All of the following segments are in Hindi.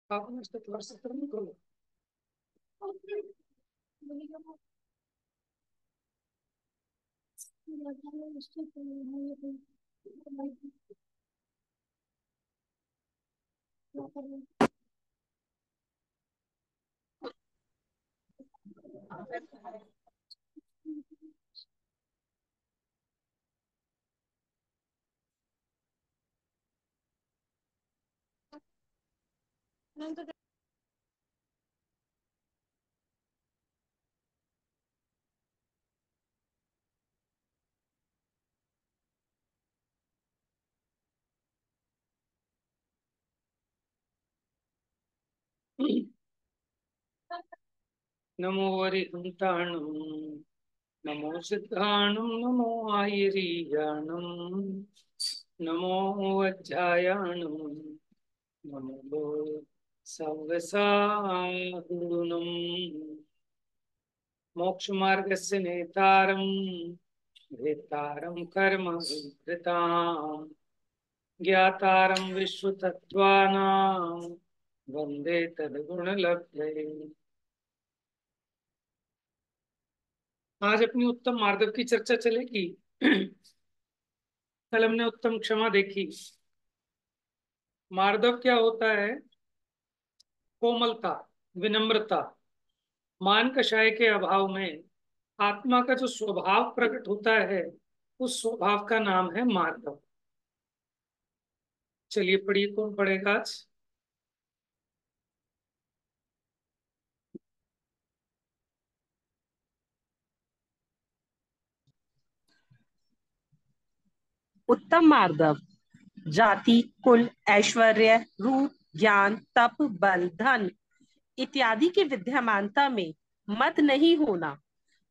आप नष्ट कर सकते नहीं करो। नमो वरिहंताणं नमो सिद्धाणं नमो आयरीयाणं नमो वज्रायाणं नमो सवसाहुणम् मोक्षमार्गस्य नेतारं भेतारं कर्म विधृताम् ज्ञातारं विश्वतत्त्वानां वन्दे तद्गुणलब्धये। आज अपनी उत्तम मार्ग की चर्चा चलेगी। कल हमने उत्तम क्षमा देखी। मार्दव क्या होता है? कोमलता, विनम्रता। मान कषाय के अभाव में आत्मा का जो स्वभाव प्रकट होता है, उस स्वभाव का नाम है मार्दव। चलिए पढ़िए, कौन पढ़ेगा आज? उत्तम मार्दव जाति, कुल, ऐश्वर्य, रूप, ज्ञान, तप, बल, धन इत्यादि की विद्यमानता में मत नहीं होना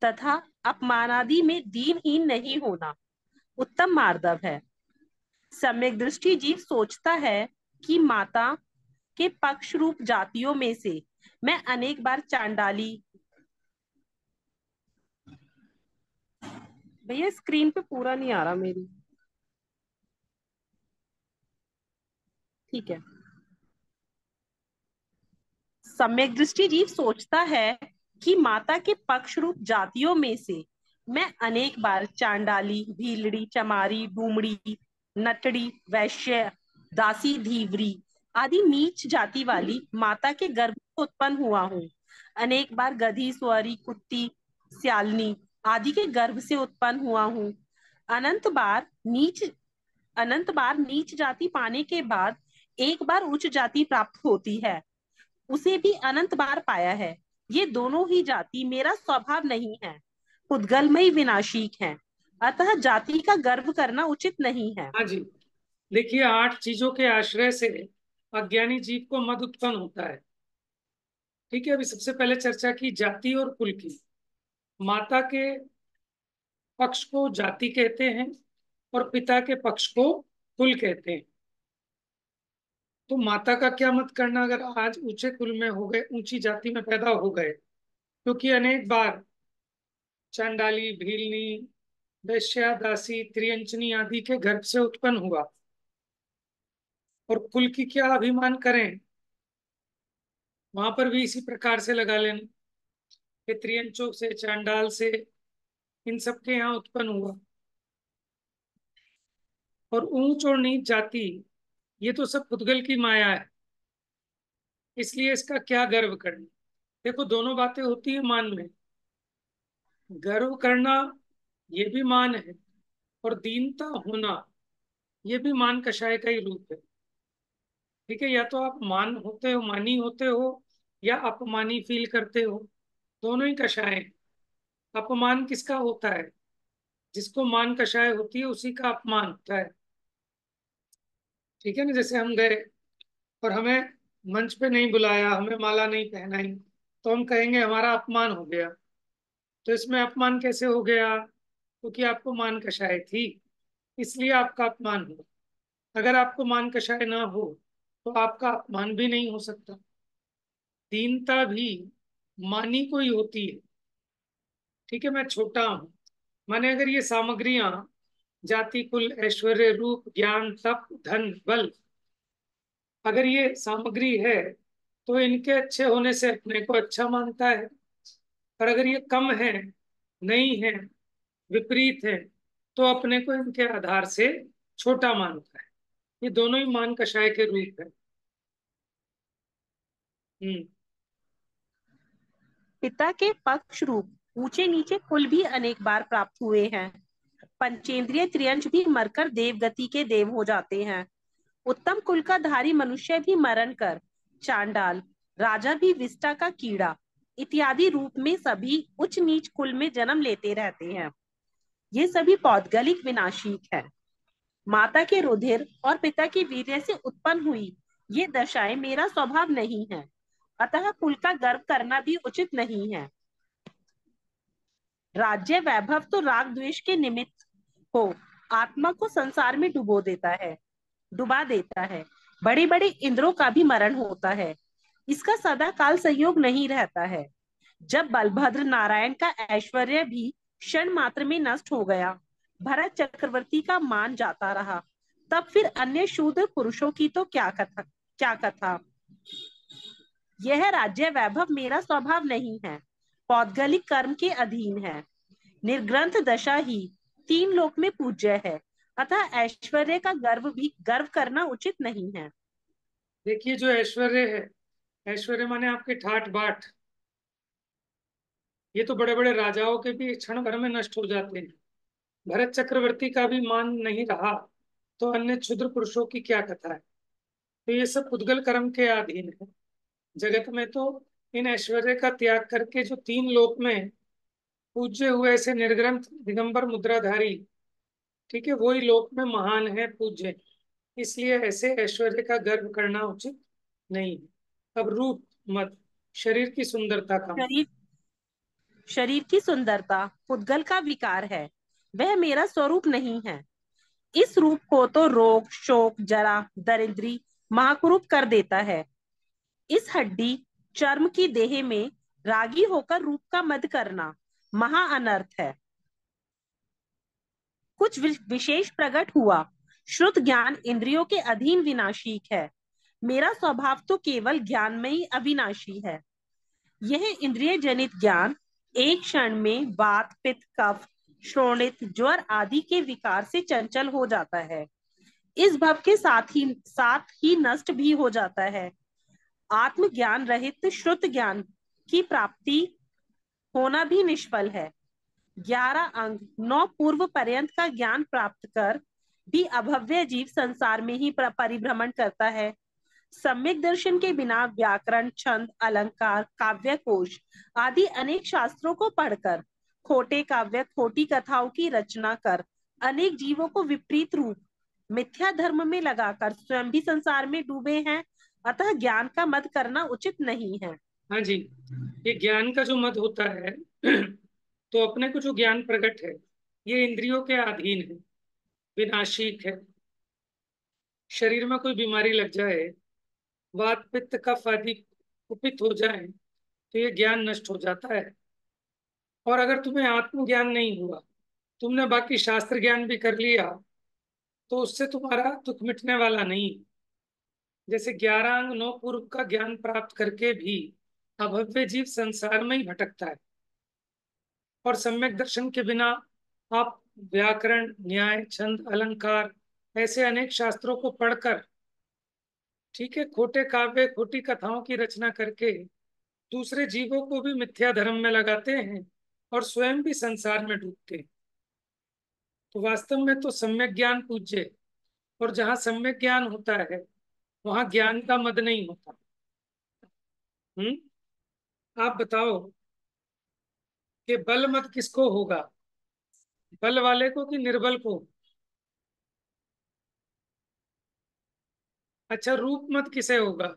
तथा अपमानादि में दीनहीन नहीं होना उत्तम मार्दव है। सम्यक दृष्टि जीव सोचता है कि माता के पक्ष रूप जातियों में से मैं अनेक बार चांडाली। भैया स्क्रीन पे पूरा नहीं आ रहा मेरी। ठीक है। सम्यक दृष्टि जीव सोचता है कि माता के पक्ष रूप जातियों में से मैं अनेक बार चांडाली, भीलड़ी, चमारी, डूमड़ी, नटड़ी, वैश्य, दासी, धीवरी आदि नीच जाति वाली माता के गर्भ से उत्पन्न हुआ हूँ। अनेक बार गधी, सुअरी, कुत्ती, स्यालनी आदि के गर्भ से उत्पन्न हुआ हूँ। अनंत बार नीच अनंत बार नीच जाति पाने के बाद एक बार उच्च जाति प्राप्त होती है, उसे भी अनंत बार पाया है। ये दोनों ही जाति मेरा स्वभाव नहीं है, उद्गलमयी विनाशिक है, अतः जाति का गर्व करना उचित नहीं है। हाँ जी। देखिए, 8 चीजों के आश्रय से अज्ञानी जीव को मद उत्पन्न होता है। ठीक है, अभी सबसे पहले चर्चा की जाति और कुल की। माता के पक्ष को जाति कहते हैं और पिता के पक्ष को कुल कहते हैं। तो माता का क्या मत करना अगर आज ऊंचे कुल में हो गए, ऊंची जाति में पैदा हो गए, क्योंकि अनेक बार चांडाली, भीलनी, वैश्या, दासी, त्रियंचनी आदि के गर्भ से उत्पन्न हुआ। और कुल की क्या अभिमान करें, वहां पर भी इसी प्रकार से लगा लेना कि त्रियंचों से, चांडाल से, इन सब के यहाँ उत्पन्न हुआ। और ऊंच और नीच जाति, ये तो सब पुद्गल की माया है, इसलिए इसका क्या गर्व करना। देखो, दोनों बातें होती है मान में। गर्व करना ये भी मान है, और दीनता होना ये भी मान कषाय का ही रूप है। ठीक है, या तो आप मान होते हो, मानी होते हो, या अपमानी फील करते हो। दोनों ही कषाय हैं। अपमान किसका होता है? जिसको मान कषाय होती है उसी का अपमान होता है। ठीक है ना, जैसे हम गए और हमें मंच पे नहीं बुलाया, हमें माला नहीं पहनाई, तो हम कहेंगे हमारा अपमान हो गया। तो इसमें अपमान कैसे हो गया? क्योंकि आपको मान कषाय थी, इसलिए आपका अपमान हुआ। अगर आपको मान कषाय ना हो तो आपका अपमान भी नहीं हो सकता। दीनता भी मानी को ही होती है। ठीक है, मैं छोटा हूं, माने अगर ये सामग्रियां, जाति, कुल, ऐश्वर्य, रूप, ज्ञान, तप, धन, बल, अगर ये सामग्री है तो इनके अच्छे होने से अपने को अच्छा मानता है। और अगर ये कम है, नहीं है, विपरीत है, तो अपने को इनके आधार से छोटा मानता है। ये दोनों ही मान कषाय के रूप है। हम्म। पिता के पक्ष रूप ऊंचे नीचे कुल भी अनेक बार प्राप्त हुए हैं। पंचेंद्रिय त्रियंश भी मरकर देवगति के देव हो जाते हैं। उत्तम कुल का धारी मनुष्य भी मरण कर चांडाल, राजा भी विष्टा का कीड़ा इत्यादि रूप में सभी उच्च नीच कुल में जन्म लेते रहते हैं। ये सभी पौद्गलिक विनाशिक है। माता के रुधिर और पिता के वीर्य से उत्पन्न हुई ये दशाएं मेरा स्वभाव नहीं है, अतः कुल का गर्व करना भी उचित नहीं है। राज्य वैभव तो राग द्वेष के निमित्त हो आत्मा को संसार में डुबा देता है। बड़े बड़े इंद्रों का भी मरण होता है, इसका सदा काल संयोग नहीं रहता है। जब बलभद्र नारायण का ऐश्वर्य भी क्षण मात्र में नष्ट हो गया, भरत चक्रवर्ती का मान जाता रहा, तब फिर अन्य शूद्र पुरुषों की तो क्या कथा। यह राज्य वैभव मेरा स्वभाव नहीं है, पौद्गलिक कर्म के अधीन है। निर्ग्रंथ दशा ही तीन लोक में पूज्य है, अतः ऐश्वर्य का गर्व करना उचित नहीं है। देखिए, जो ऐश्वर्य है, ऐश्वर्य माने आपके ठाट बाट, ये तो बड़े बड़े राजाओं के भी क्षण भर में नष्ट हो जाते हैं। भरत चक्रवर्ती का भी मान नहीं रहा, तो अन्य क्षुद्र पुरुषों की क्या कथा है। तो ये सब उद्गल कर्म के अधीन है। जगत में तो इन ऐश्वर्य का त्याग करके जो तीन लोक में पूज्य हुए ऐसे निर्ग्रंथ दिगंबर मुद्राधारी, ठीक है, वही लोक में महान है, पूज्य है। इसलिए ऐसे ऐश्वर्य का गर्व करना उचित नहीं है। अब रूप मत, शरीर की सुंदरता का मत। शरीर शरीर की सुंदरता पुद्गल का विकार है, वह मेरा स्वरूप नहीं है। इस रूप को तो रोग शोक जरा दरिद्री महाकुरूप कर देता है। इस हड्डी चर्म की देह में रागी होकर रूप का मद करना महा अनर्थ है। कुछ विशेष प्रकट हुआ, श्रुत ज्ञान इंद्रियों के अधीन विनाशिक है। मेरा स्वभाव तो केवल ज्ञान में ही अविनाशी है। यह इंद्रिय जनित ज्ञान एक क्षण में वात पित्त कफ श्रोणित ज्वर आदि के विकार से चंचल हो जाता है, इस भव के साथ ही नष्ट भी हो जाता है। आत्मज्ञान रहित श्रुत ज्ञान की प्राप्ति होना भी निष्फल है। 11 अंग 9 पूर्व पर्यंत का ज्ञान प्राप्त कर भी अभव्य जीव संसार में ही परिभ्रमण करता है। सम्यक दर्शन के बिना व्याकरण छंद अलंकार काव्य कोश आदि अनेक शास्त्रों को पढ़कर खोटे काव्य खोटी कथाओं की रचना कर अनेक जीवों को विपरीत रूप मिथ्या धर्म में लगाकर स्वयं भी संसार में डूबे हैं, अतः ज्ञान का मत करना उचित नहीं है। हाँ जी। ये ज्ञान का जो मद होता है, तो अपने को जो ज्ञान प्रकट है, ये इंद्रियों के अधीन है, विनाशिक है। शरीर में कोई बीमारी लग जाए, वात पित्त कफ आदि कुपित हो जाए, तो ये ज्ञान नष्ट हो जाता है। और अगर तुम्हें आत्मज्ञान नहीं हुआ, तुमने बाकी शास्त्र ज्ञान भी कर लिया, तो उससे तुम्हारा दुख मिटने वाला नहीं। जैसे 11 अंग 9 पूर्व का ज्ञान प्राप्त करके भी अभव्य जीव संसार में ही भटकता है। और सम्यक दर्शन के बिना आप व्याकरण न्याय छंद अलंकार ऐसे अनेक शास्त्रों को पढ़कर, ठीक है, खोटे काव्य खोटी कथाओं की रचना करके दूसरे जीवों को भी मिथ्या धर्म में लगाते हैं और स्वयं भी संसार में डूबते हैं। तो वास्तव में तो सम्यक ज्ञान पूज्य है। और जहाँ सम्यक ज्ञान होता है, वहां ज्ञान का मद नहीं होता। हम्म। आप बताओ कि बल मत किसको होगा, बल वाले को कि निर्बल को। अच्छा, रूप मत किसे होगा,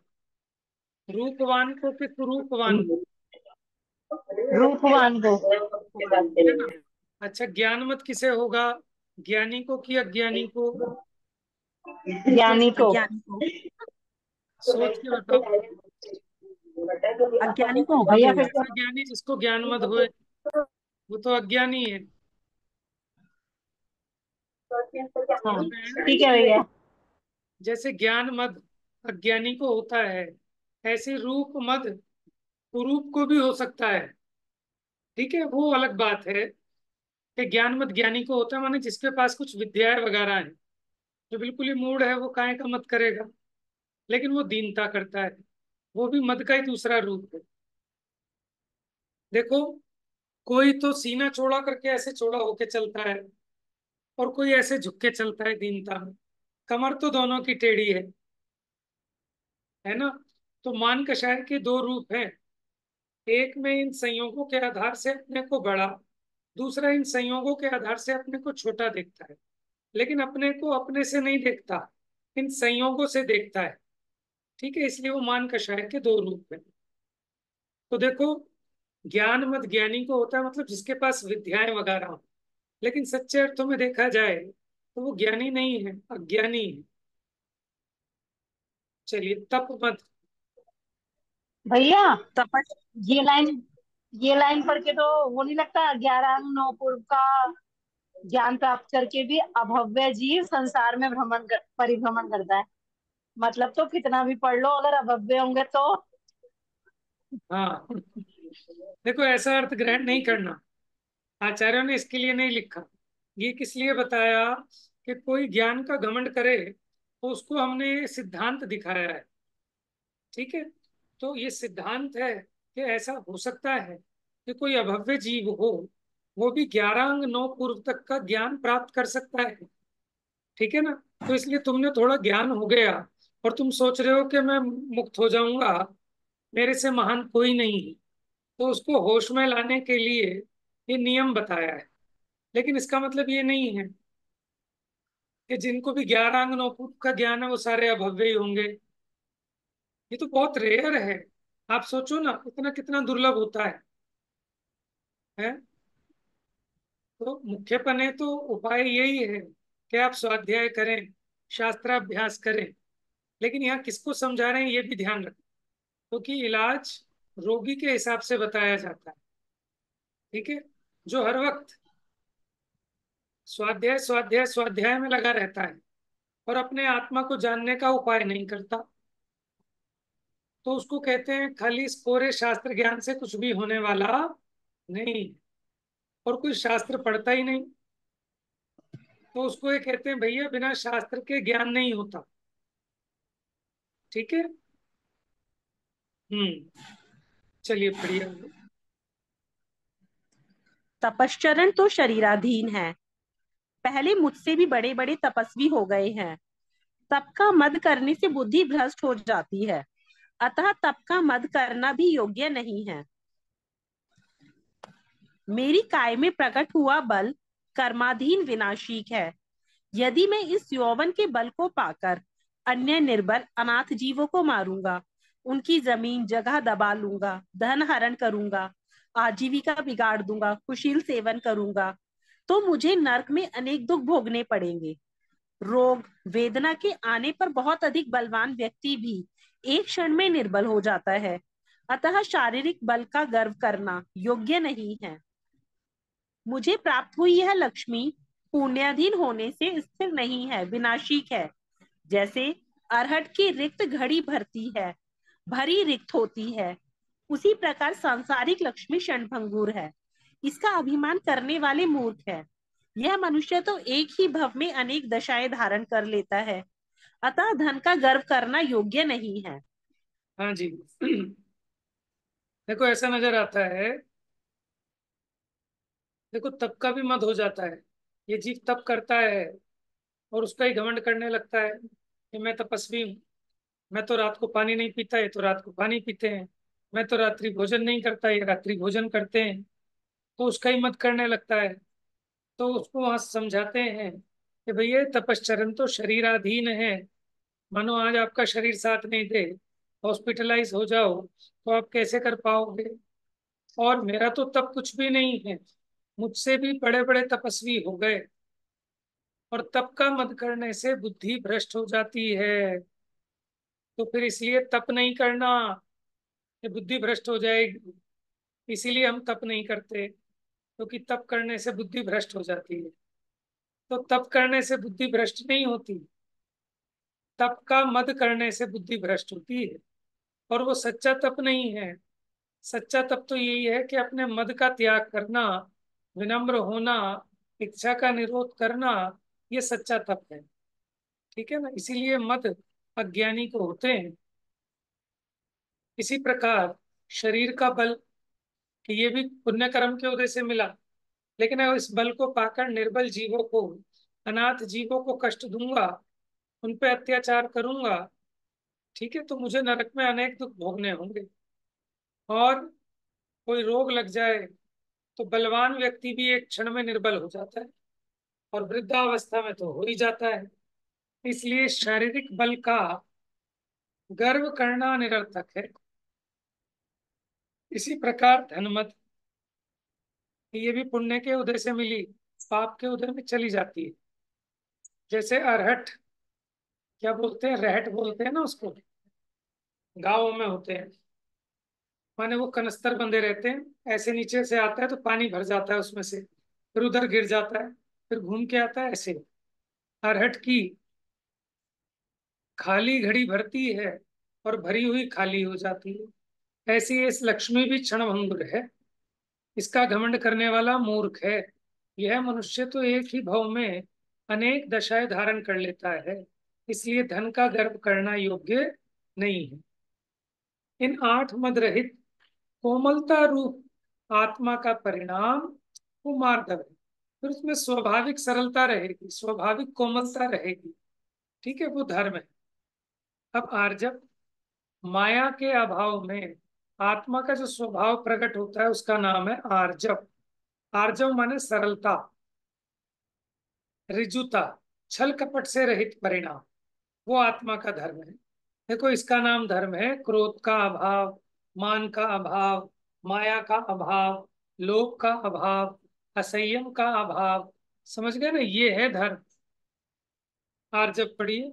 रूपवान को कि कुरूपवान को। रूपवान को। है ना। अच्छा, ज्ञान मत किसे होगा, ज्ञानी को कि अज्ञानी को। ज्ञानी को। अज्ञानी को। सोच के बताओ। अज्ञानी को होगा क्योंकि भैया फिर ऐसा ज्ञानी जिसको ज्ञान मत होए, वो तो अज्ञानी है। हाँ समझ में आया ना? ठीक है भैया। जैसे ज्ञान मद अज्ञानी को होता है, ऐसे रूप मद कुरूप को भी हो सकता है। ठीक है, वो अलग बात है कि ज्ञान मत ज्ञानी को होता है, माने जिसके पास कुछ विद्याएं वगैरह है, जो बिल्कुल ही मूड है वो काय का मत करेगा, लेकिन वो दीनता करता है। वो भी मद का ही दूसरा रूप है। देखो, कोई तो सीना चौड़ा करके ऐसे चौड़ा होके चलता है, और कोई ऐसे झुक के चलता है दीनता में। कमर तो दोनों की टेढ़ी है ना। तो मान कषाय के दो रूप हैं। एक में इन संयोगों के आधार से अपने को बड़ा, दूसरा इन संयोगों के आधार से अपने को छोटा देखता है। लेकिन अपने को अपने से नहीं देखता, इन संयोगों से देखता है। ठीक है, इसलिए वो मान कषाय के दो रूप हैं। तो देखो, ज्ञान मत ज्ञानी को होता है मतलब जिसके पास विद्याएं वगैरह हो, लेकिन सच्चे अर्थों में देखा जाए तो वो ज्ञानी नहीं है, अज्ञानी है। चलिए, तप मत। भैया, तपस ये लाइन ये लाइन पढ़ के तो वो नहीं लगता 11 अंग 9 पूर्व का ज्ञान प्राप्त करके भी अभव्य जीव संसार में परिभ्रमण करता है। मतलब तो कितना भी पढ़ लो, अगर अभव्य होंगे तो। हाँ, देखो ऐसा अर्थ ग्रहण नहीं करना, आचार्यों ने इसके लिए नहीं लिखा। ये किस लिए बताया कि कोई ज्ञान का घमंड करे तो उसको हमने सिद्धांत दिखाया है। ठीक है, तो ये सिद्धांत है कि ऐसा हो सकता है कि कोई अभव्य जीव हो, वो भी 11 अंग 9 पूर्व तक का ज्ञान प्राप्त कर सकता है। ठीक है ना। तो इसलिए तुमने थोड़ा ज्ञान हो गया और तुम सोच रहे हो कि मैं मुक्त हो जाऊंगा, मेरे से महान कोई नहीं है, तो उसको होश में लाने के लिए ये नियम बताया है। लेकिन इसका मतलब ये नहीं है कि जिनको भी 11 अंग 9 पूर्व का ज्ञान है वो सारे अभव्य ही होंगे। ये तो बहुत रेयर है। आप सोचो ना, इतना कितना दुर्लभ होता है। तो मुख्यपने तो उपाय यही है कि आप स्वाध्याय करें, शास्त्राभ्यास करें। लेकिन यहाँ किसको समझा रहे हैं ये भी ध्यान रखें, क्योंकि इलाज रोगी के हिसाब से बताया जाता है। ठीक है, जो हर वक्त स्वाध्याय स्वाध्याय स्वाध्याय में लगा रहता है और अपने आत्मा को जानने का उपाय नहीं करता, तो उसको कहते हैं खाली इस कोरे शास्त्र ज्ञान से कुछ भी होने वाला नहीं, और कोई शास्त्र पढ़ता ही नहीं, तो उसको ये कहते हैं भैया बिना शास्त्र के ज्ञान नहीं होता। ठीक है। चलिए बढ़िया। तपश्चरण तो शरीराधीन है। पहले मुझसे भी बड़े बड़े तपस्वी हो गए हैं। तप का मद करने से बुद्धि भ्रष्ट हो जाती है, अतः तप का मद करना भी योग्य नहीं है। मेरी काय में प्रकट हुआ बल कर्माधीन विनाशिक है। यदि मैं इस यौवन के बल को पाकर अन्य निर्बल अनाथ जीवों को मारूंगा, उनकी जमीन जगह दबा लूंगा, धन हरण करूंगा, आजीविका बिगाड़ दूंगा, कुशील सेवन करूंगा, तो मुझे नरक में अनेक दुख भोगने पड़ेंगे। रोग वेदना के आने पर बहुत अधिक बलवान व्यक्ति भी एक क्षण में निर्बल हो जाता है, अतः शारीरिक बल का गर्व करना योग्य नहीं है। मुझे प्राप्त हुई यह लक्ष्मी पुण्याधीन होने से स्थिर नहीं है, विनाशिक है। जैसे अरहट की रिक्त घड़ी भरती है, भरी रिक्त होती है, उसी प्रकार सांसारिक लक्ष्मी क्षणभंगुर है। इसका अभिमान करने वाले मूर्ख है। यह मनुष्य तो एक ही भव में अनेक दशाएं धारण कर लेता है, अतः धन का गर्व करना योग्य नहीं है। हाँ जी। देखो ऐसा नजर आता है, देखो तप का भी मद हो जाता है। ये जीव तप करता है और उसका ही घमंड करने लगता है कि मैं तपस्वी हूँ, मैं तो रात को पानी नहीं पीता, ये तो रात को पानी पीते हैं, मैं तो रात्रि भोजन नहीं करता, ये रात्रि भोजन करते हैं। तो उसका ही मत करने लगता है। तो उसको वहां समझाते हैं कि भैया तपश्चरण तो शरीराधीन है। मानो आज आपका शरीर साथ नहीं दे, हॉस्पिटलाइज हो जाओ, तो आप कैसे कर पाओगे। और मेरा तो तप कुछ भी नहीं है, मुझसे भी बड़े बड़े तपस्वी हो गए, और तप का मत करने से बुद्धि भ्रष्ट हो जाती है। तो फिर इसलिए तप नहीं करना, ये बुद्धि भ्रष्ट हो जाएगी, इसीलिए हम तप नहीं करते, क्योंकि तप करने से बुद्धि भ्रष्ट हो जाती है। तो तप करने से बुद्धि भ्रष्ट नहीं होती, तप का मद करने से बुद्धि भ्रष्ट होती है। और वो सच्चा तप नहीं है। सच्चा तप तो यही है कि अपने मद का त्याग करना, विनम्र होना, इच्छा का निरोध करना, ये सच्चा तप है। ठीक है ना, इसीलिए मद अज्ञानी को होते हैं। इसी प्रकार शरीर का बल, कि ये भी पुण्य कर्म के उदय से मिला, लेकिन अगर इस बल को पाकर निर्बल जीवों को, अनाथ जीवों को कष्ट दूंगा, उन पे अत्याचार करूंगा, ठीक है, तो मुझे नरक में अनेक दुख भोगने होंगे। और कोई रोग लग जाए तो बलवान व्यक्ति भी एक क्षण में निर्बल हो जाता है, और वृद्धावस्था में तो हो ही जाता है। इसलिए शारीरिक बल का गर्व करना निरर्थक है। इसी प्रकार धनमत, ये भी पुण्य के उदय से मिली, पाप के उदय में चली जाती है। जैसे अरहट, क्या बोलते हैं, रहट बोलते हैं ना उसको, गाँवों में होते हैं। माने वो कनस्तर बंधे रहते हैं, ऐसे नीचे से आता है तो पानी भर जाता है उसमें से, फिर उधर गिर जाता है, फिर घूम के आता है, ऐसे। अरहट की खाली घड़ी भरती है और भरी हुई खाली हो जाती है। ऐसी इस लक्ष्मी भी क्षणभंगुर है, इसका घमंड करने वाला मूर्ख है। यह मनुष्य तो एक ही भव में अनेक दशाएं धारण कर लेता है, इसलिए धन का गर्व करना योग्य नहीं है। इन आठ मद रहित कोमलता रूप आत्मा का परिणाम कुमार्दव है। फिर उसमें स्वाभाविक सरलता रहेगी, स्वाभाविक कोमलता रहेगी। ठीक है, वो धर्म है। अब आर्जव, माया के अभाव में आत्मा का जो स्वभाव प्रकट होता है उसका नाम है आर्जव। आर्जव माने सरलता, ऋजुता, छल कपट से रहित परिणाम, वो आत्मा का धर्म है। देखो, इसका नाम धर्म है क्रोध का अभाव, मान का अभाव, माया का अभाव, लोभ का अभाव, असंयम का अभाव। समझ गए ना, ये है धर्म। आर्जव पढ़िए।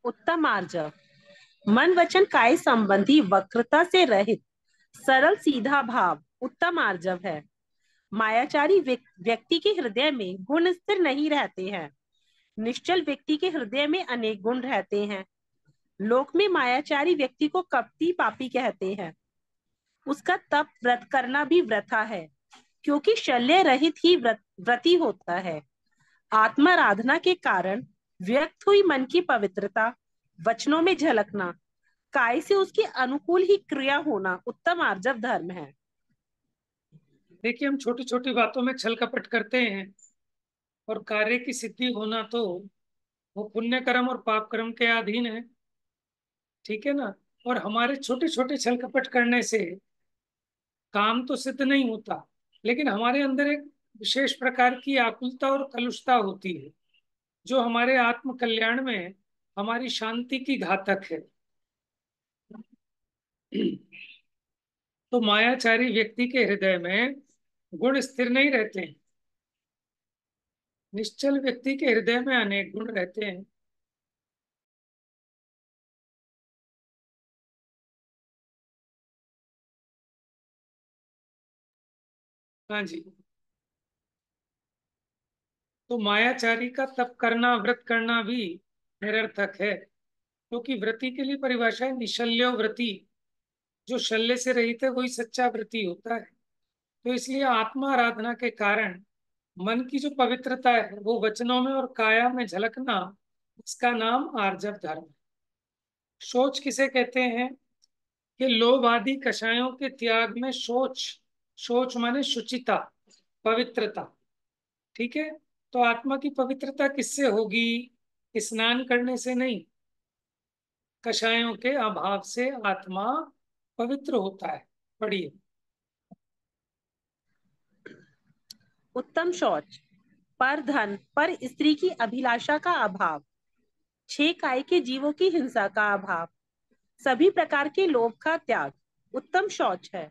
उत्तम आर्जव, मन वचन काय संबंधी वक्रता से रहित सरल सीधा भाव उत्तम आर्जव है। मायाचारी व्यक्ति के हृदय में गुण स्थिर नहीं रहते हैं। निश्चल व्यक्ति के हृदय में अनेक गुण रहते हैं। लोक में मायाचारी व्यक्ति को कपटी पापी कहते हैं। उसका तप व्रत करना भी व्रथा है, क्योंकि शल्य रहित ही व्रती होता है। आत्माराधना के कारण व्यक्त हुई मन की पवित्रता वचनों में झलकना, काय से उसके अनुकूल ही क्रिया होना उत्तम आर्जव धर्म है। देखिए, हम छोटी छोटी बातों में छल कपट करते हैं, और कार्य की सिद्धि होना तो वो पुण्य कर्म और पाप कर्म के अधीन है। ठीक है ना, और हमारे छोटे छोटे छल कपट करने से काम तो सिद्ध नहीं होता, लेकिन हमारे अंदर एक विशेष प्रकार की आकुलता और कलुषता होती है, जो हमारे आत्म कल्याण में हमारी शांति की घातक है। तो मायाचारी व्यक्ति के हृदय में गुण स्थिर नहीं रहते हैं। निश्चल व्यक्ति के हृदय में अनेक गुण रहते हैं। हाँ जी। तो मायाचारी का तप करना, व्रत करना भी निरर्थक है, क्योंकि व्रति के लिए परिभाषा है निशल्यो व्रति। जो शल्य से रहित है वही सच्चा व्रति होता है। तो इसलिए आत्मा आराधना के कारण मन की जो पवित्रता है वो वचनों में और काया में झलकना, इसका नाम आर्जव धर्म है। शोच किसे कहते हैं? कि लोभ आदि कषायों के त्याग में शोच, शोच माने शुचिता, पवित्रता। ठीक है, तो आत्मा की पवित्रता किससे होगी? स्नान करने से नहीं, कषायों के अभाव से आत्मा पवित्र होता है। पढ़िए। उत्तम शौच, पर धन पर स्त्री की अभिलाषा का अभाव, छह काय के जीवों की हिंसा का अभाव, सभी प्रकार के लोभ का त्याग उत्तम शौच है।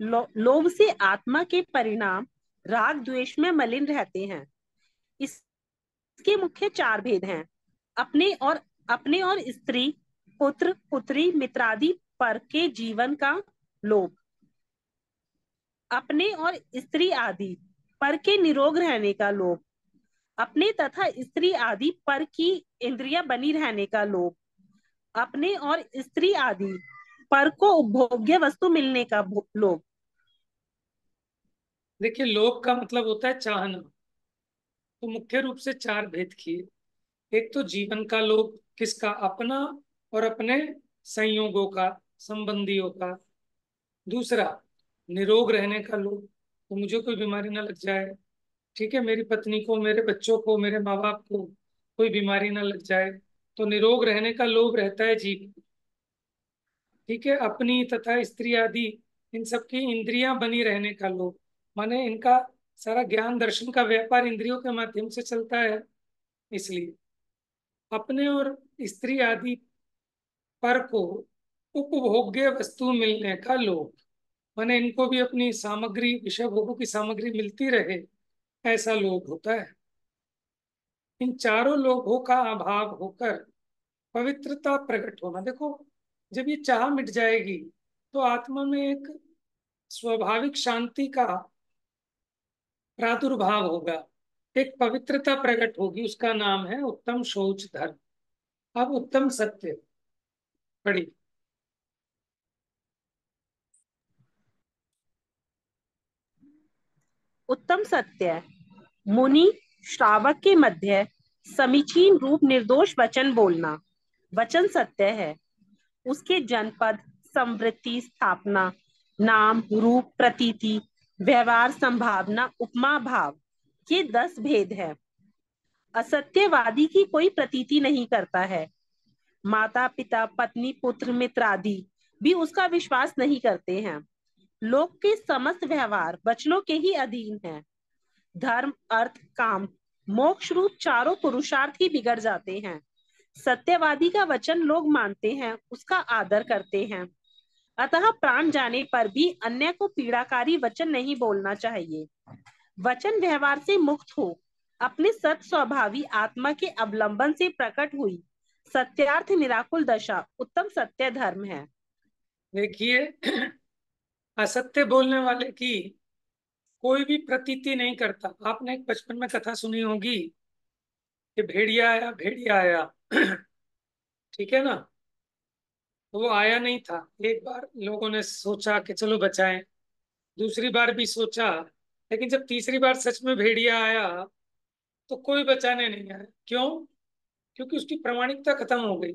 लोभ से आत्मा के परिणाम राग द्वेष में मलिन रहते हैं। इसके मुख्य चार भेद हैं। अपने और स्त्री, पुत्र पुत्री मित्रादि पर के जीवन का लोभ, अपने और स्त्री आदि पर के निरोग रहने का लोभ, अपने तथा स्त्री आदि पर की इंद्रिया बनी रहने का लोभ, अपने और स्त्री आदि पर को उपभोग्य वस्तु मिलने का लोभ। देखिए, लोभ का मतलब होता है चाहना। तो मुख्य रूप से चार भेद किए। एक तो जीवन का लोभ, किसका? अपना और अपने संयोगों का, संबंधियों का। दूसरा, निरोग रहने का लोभ, तो मुझे कोई बीमारी ना लग जाए। ठीक है, मेरी पत्नी को, मेरे बच्चों को, मेरे माँ बाप को कोई बीमारी ना लग जाए, तो निरोग रहने का लोभ रहता है जीव। ठीक है, अपनी तथा स्त्री आदि इन सबकी इंद्रियां बनी रहने का लोभ, माने इनका सारा ज्ञान दर्शन का व्यापार इंद्रियों के माध्यम से चलता है, इसलिए। अपने और स्त्री आदि पर को उपभोग्य वस्तु मिलने का लोभ, माने इनको भी अपनी सामग्री, विषय भोगों की सामग्री मिलती रहे, ऐसा लोभ होता है। इन चारों लोभों का अभाव होकर पवित्रता प्रकट होना। देखो, जब ये चाह मिट जाएगी तो आत्मा में एक स्वाभाविक शांति का प्रादुर्भाव होगा, एक पवित्रता प्रकट होगी, उसका नाम है उत्तम शौच धर्म। अब उत्तम सत्य पढ़ी। उत्तम सत्य, मुनि श्रावक के मध्य समीचीन रूप निर्दोष वचन बोलना वचन सत्य है। उसके जनपद, संवृत्ति, स्थापना, नाम, रूप, प्रतीति, व्यवहार, संभावना, उपमा, भाव, ये 10 भेद है। असत्यवादी की कोई प्रतीति नहीं करता है। माता पिता पत्नी पुत्र मित्र आदि भी उसका विश्वास नहीं करते हैं। लोक के समस्त व्यवहार वचनों के ही अधीन है। धर्म अर्थ काम मोक्ष रूप चारों पुरुषार्थ ही बिगड़ जाते हैं। सत्यवादी का वचन लोग मानते हैं, उसका आदर करते हैं। अतः प्राण जाने पर भी अन्य को पीड़ाकारी वचन नहीं बोलना चाहिए। वचन व्यवहार से मुक्त हो अपने सत स्वभावी आत्मा के अवलंबन से प्रकट हुई सत्यार्थ निराकुल दशा उत्तम सत्य धर्म है। देखिए, असत्य बोलने वाले की कोई भी प्रतीति नहीं करता। आपने एक बचपन में कथा सुनी होगी कि भेड़िया आया, भेड़िया आया। ठीक है ना? तो वो आया नहीं था। एक बार लोगों ने सोचा कि चलो बचाएं, दूसरी बार भी सोचा, लेकिन जब तीसरी बार सच में भेड़िया आया तो कोई बचाने नहीं आया। क्यों? क्योंकि उसकी प्रामाणिकता खत्म हो गई,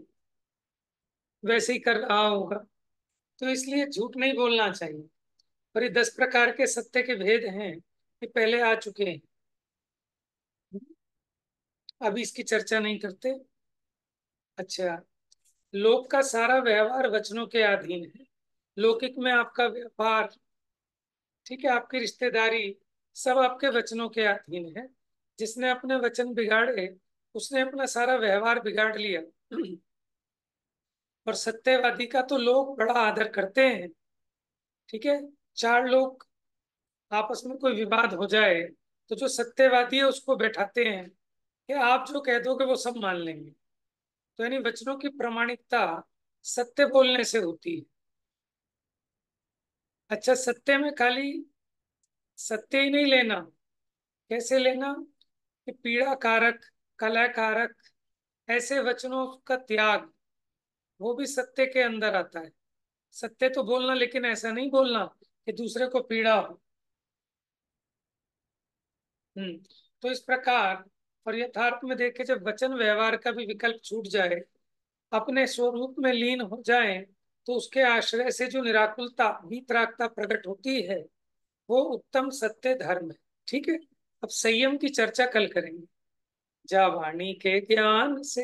वैसे ही कर रहा होगा। तो इसलिए झूठ नहीं बोलना चाहिए। और ये 10 प्रकार के सत्य के भेद हैं, ये पहले आ चुके हैं, अभी इसकी चर्चा नहीं करते। अच्छा, लोक का सारा व्यवहार वचनों के अधीन है। लौकिक में आपका व्यापार, ठीक है, आपकी रिश्तेदारी, सब आपके वचनों के अधीन है। जिसने अपने वचन बिगाड़े उसने अपना सारा व्यवहार बिगाड़ लिया। और सत्यवादी का तो लोग बड़ा आदर करते हैं। ठीक है, चार लोग आपस में कोई विवाद हो जाए तो जो सत्यवादी है उसको बैठाते हैं कि आप जो कह दोगे वो सब मान लेंगे। तो यानी वचनों की प्रामाणिकता सत्य बोलने से होती है। अच्छा, सत्य में खाली सत्य ही नहीं लेना। कैसे लेना? कि पीड़ा कारक, कलह कारक ऐसे वचनों का त्याग, वो भी सत्य के अंदर आता है। सत्य तो बोलना, लेकिन ऐसा नहीं बोलना कि दूसरे को पीड़ा हो। हम्म। तो इस प्रकार, और यथार्थ में देखे, जब वचन व्यवहार का भी विकल्प छूट जाए, अपने स्वरूप में लीन हो जाए, तो उसके आश्रय से जो निराकुलता, वीतरागता प्रकट होती है, वो उत्तम सत्य धर्म है। ठीक है, अब संयम की चर्चा कल करेंगे। जा वाणी के ज्ञान से